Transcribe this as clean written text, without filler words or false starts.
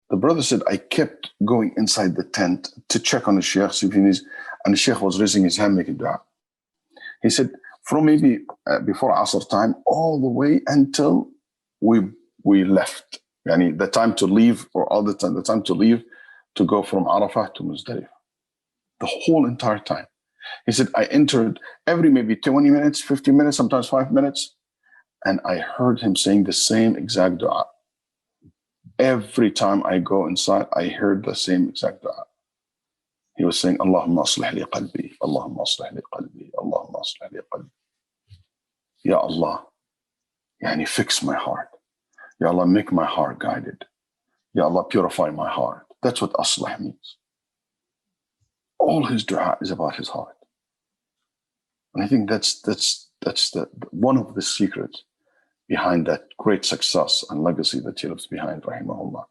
The brother said, I kept going inside the tent to check on the Shaykh, see if he needs, and the Shaykh was raising his hand, making dua. He said, from maybe before Asr time, all the way until we left. Yani the time to leave, or all the time to leave to go from Arafah to Muzdalifah. The whole entire time. He said, I entered every maybe 20 minutes, 15 minutes, sometimes 5 minutes, and I heard him saying the same exact dua. Every time I go inside, I heard the same exact dua. He was saying, Allahumma aslih li qalbi, Allahumma aslih li qalbi, Allahumma aslih li qalbi. Ya Allah, yani fix my heart. Ya Allah, make my heart guided. Ya Allah, purify my heart. That's what aslih means. All his dua is about his heart. And I think that's one of the secrets behind that great success and legacy that he leaves behind, rahimahullah.